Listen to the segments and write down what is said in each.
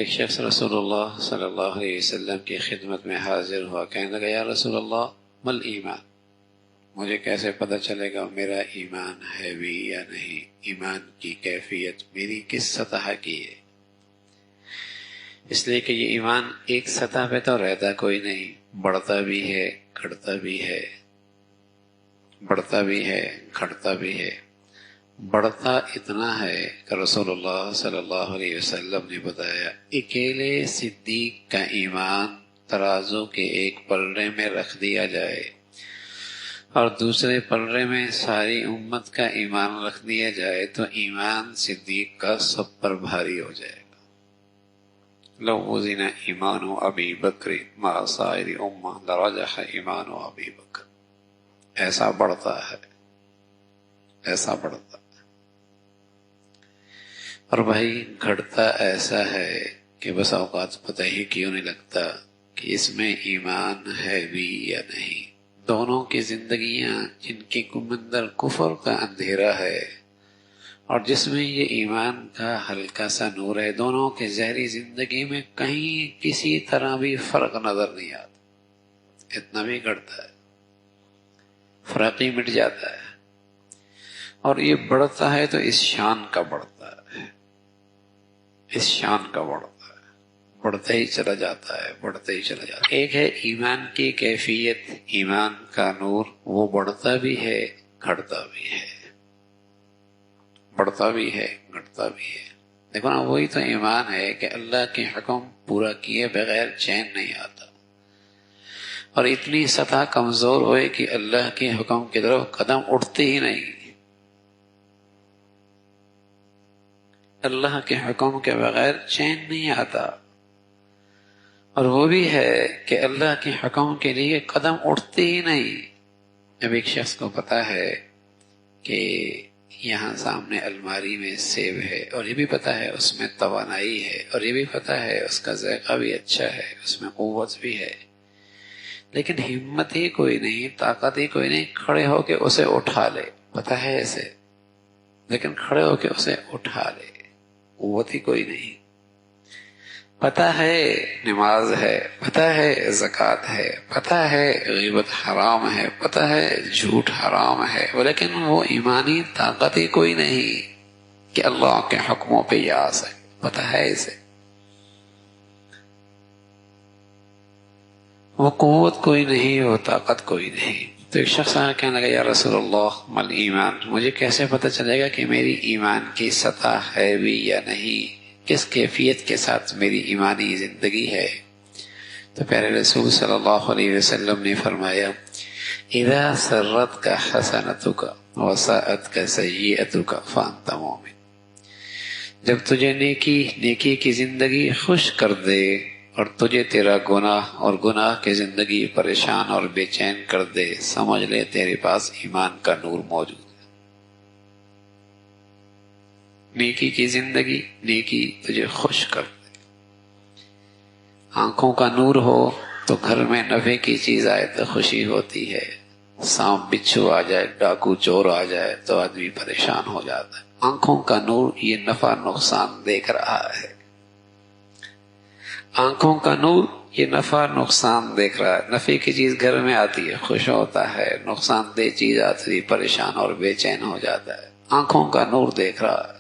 ایک شخص رسول اللہ صلی اللہ علیہ وسلم کی خدمت میں حاضر ہوا، کہنے لگا یا رسول اللہ مل ایمان، مجھے کیسے پتہ چلے گا میرا ایمان ہے بھی یا نہیں، ایمان کی کیفیت میری کس سطح کی ہے؟ اس لیے کہ یہ ایمان ایک سطح پہ تو رہتا کوئی نہیں، بڑھتا بھی ہے گھٹتا بھی ہے، بڑھتا بھی ہے گھٹتا بھی ہے۔ بڑھتا اتنا ہے کہ رسول اللہ صلی اللہ علیہ وسلم نے بتایا اکیلے صدیق کا ایمان ترازو کے ایک پلڑے میں رکھ دیا جائے اور دوسرے پلڑے میں ساری امت کا ایمان رکھ دیا جائے تو ایمان صدیق کا سب پر بھاری ہو جائے گا۔ لو وزن ایمان ابی بکر مع سائر امہ لرجح ایمان ابی بکر۔ ایسا بڑھتا ہے، ایسا بڑھتا ہے۔ اور بھائی گھٹتا ایسا ہے کہ بس اوقات پتہ ہی کیوں نہیں لگتا کہ اس میں ایمان ہے بھی یا نہیں۔ دونوں کی زندگیاں جن کے اندر کفر کا اندھیرا ہے اور جس میں یہ ایمان کا ہلکا سا نور ہے، دونوں کے ظاہری زندگی میں کہیں کسی طرح بھی فرق نظر نہیں آتا، اتنا بھی گھٹتا ہے، فرق ہی مٹ جاتا ہے۔ اور یہ بڑھتا ہے تو اس شان کا بڑھتا ہے، اس شان کا بڑھتا ہے، بڑھتا ہی چلا جاتا ہے، بڑھتا ہی چلا جاتا ہے۔ ایک ہے ایمان کی کیفیت، ایمان کا نور، وہ بڑھتا بھی ہے گھٹتا بھی ہے، بڑھتا بھی ہے گھٹتا بھی ہے۔ دیکھو نا، وہی تو ایمان ہے کہ اللہ کے حکم پورا کیے بغیر چین نہیں آتا، اور اتنی سطح کمزور ہوئے کہ اللہ کے حکم کی طرف قدم اٹھتے ہی نہیں، اللہ کے حکم کے بغیر چین نہیں آتا۔ اور وہ بھی ہے کہ اللہ کے حکم کے لیے قدم اٹھتے ہی نہیں۔ اب ایک شخص کو پتا ہے کہ یہاں سامنے الماری میں سیب ہے، اور یہ بھی پتا ہے اس میں توانائی ہے، اور یہ بھی پتا ہے اس کا ذائقہ بھی اچھا ہے، اس میں قوت بھی ہے، لیکن ہمت ہی کوئی نہیں، طاقت ہی کوئی نہیں کھڑے ہو کے اسے اٹھا لے۔ پتا ہے اسے، لیکن کھڑے ہو کے اسے اٹھا لے، قوت ہی کوئی نہیں۔ پتہ ہے نماز ہے، پتہ ہے زکوٰۃ ہے، پتہ ہے غیبت حرام ہے، پتہ ہے جھوٹ حرام ہے، لیکن وہ ایمانی طاقت ہی کوئی نہیں کہ اللہ کے حکموں پہ یہ آ سکے۔ پتہ ہے اسے، وہ قوت کوئی نہیں، وہ طاقت کوئی نہیں۔ تو ایک شخص آیا کہنے لگا یا رسول اللہ مل ایمان، مجھے کیسے پتہ چلے گا کہ میری ایمان کی سطح ہے بھی یا نہیں، کس کیفیت کے ساتھ میری ایمانی زندگی ہے؟ تو پیارے رسول صلی اللہ علیہ وسلم نے فرمایا اذا سرتک حسنتک وساءتک سیئتک فانت مومن۔ جب تجھے نیکی کی زندگی خوش کر دے اور تجھے تیرا گناہ اور گناہ کی زندگی پریشان اور بے چین کر دے، سمجھ لے تیرے پاس ایمان کا نور موجود ہے۔ نیکی کی زندگی، نیکی تجھے خوش کر دے۔ آنکھوں کا نور ہو تو گھر میں نفع کی چیز آئے تو خوشی ہوتی ہے، سانپ بچھو آ جائے، ڈاکو چور آ جائے تو آدمی پریشان ہو جاتا ہے۔ آنکھوں کا نور یہ نفع نقصان دیکھ رہا ہے، آنکھوں کا نور یہ نفع نقصان دیکھ رہا ہے۔ نفع کی چیز گھر میں آتی ہے خوش ہوتا ہے، نقصان دہ چیز آتی ہے پریشان اور بے چین ہو جاتا ہے۔ آنکھوں کا نور دیکھ رہا ہے۔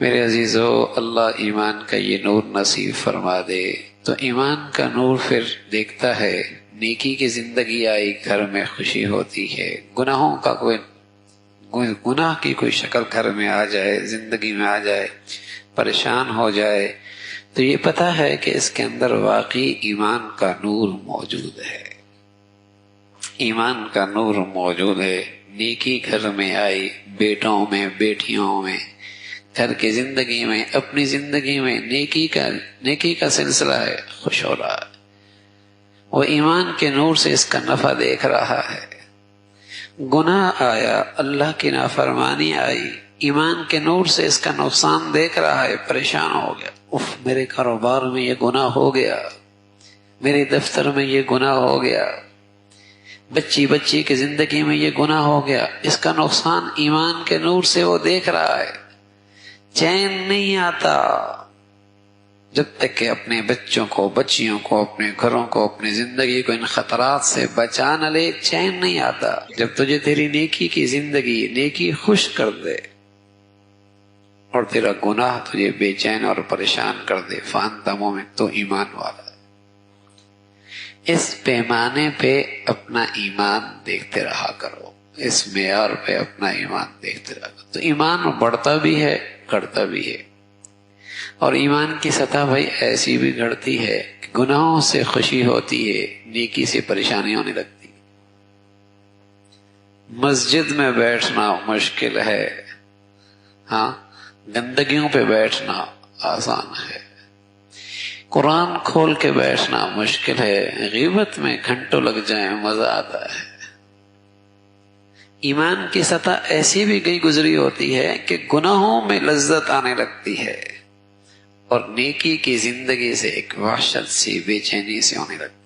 میرے عزیزو، اللہ ایمان کا یہ نور نصیب فرما دے۔ تو ایمان کا نور پھر دیکھتا ہے، نیکی کی زندگی آئی، گھر میں خوشی ہوتی ہے، گناہ کی کوئی شکل گھر میں آ جائے، زندگی میں آ جائے، پریشان ہو جائے، تو یہ پتہ ہے کہ اس کے اندر واقعی ایمان کا نور موجود ہے، ایمان کا نور موجود ہے۔ نیکی گھر میں آئی، بیٹوں میں، بیٹیوں میں، گھر کی زندگی میں، اپنی زندگی میں نیکی کا سلسلہ ہے، خوش ہو رہا ہے، وہ ایمان کے نور سے اس کا نفع دیکھ رہا ہے۔ گناہ آیا، اللہ کی نافرمانی آئی، ایمان کے نور سے اس کا نقصان دیکھ رہا ہے، پریشان ہو گیا، اف میرے کاروبار میں یہ گناہ ہو گیا، میرے دفتر میں یہ گناہ ہو گیا، بچی کی زندگی میں یہ گناہ ہو گیا، اس کا نقصان ایمان کے نور سے وہ دیکھ رہا ہے، چین نہیں آتا۔ جب تک کہ اپنے بچوں کو، بچیوں کو، اپنے گھروں کو، اپنی زندگی کو ان خطرات سے بچا نہ لے، چین نہیں آتا۔ جب تجھے تیری نیکی کی زندگی، نیکی خوش کر دے اور تیرا گناہ تجھے بے چین اور پریشان کر دے، فانت مومن، تو ایمان والا ہے۔ اس پیمانے پہ اپنا ایمان دیکھتے رہا کرو، اس معیار پہ اپنا ایمان دیکھتے رہا کرو، تو ایمان بڑھتا بھی ہے، گھٹتا بھی ہے۔ اور ایمان کی سطح بھائی ایسی بھی گھٹتی ہے کہ گناہوں سے خوشی ہوتی ہے، نیکی سے پریشانی ہونے لگتی۔ مسجد میں بیٹھنا مشکل ہے، ہاں، گندگیوں پہ بیٹھنا آسان ہے، قرآن کھول کے بیٹھنا مشکل ہے، غیبت میں گھنٹوں لگ جائیں مزہ آتا ہے۔ ایمان کی سطح ایسی بھی گئی گزری ہوتی ہے کہ گناہوں میں لذت آنے لگتی ہے اور نیکی کی زندگی سے ایک وحشت سی، بے چینی سی ہونے لگتی ہے۔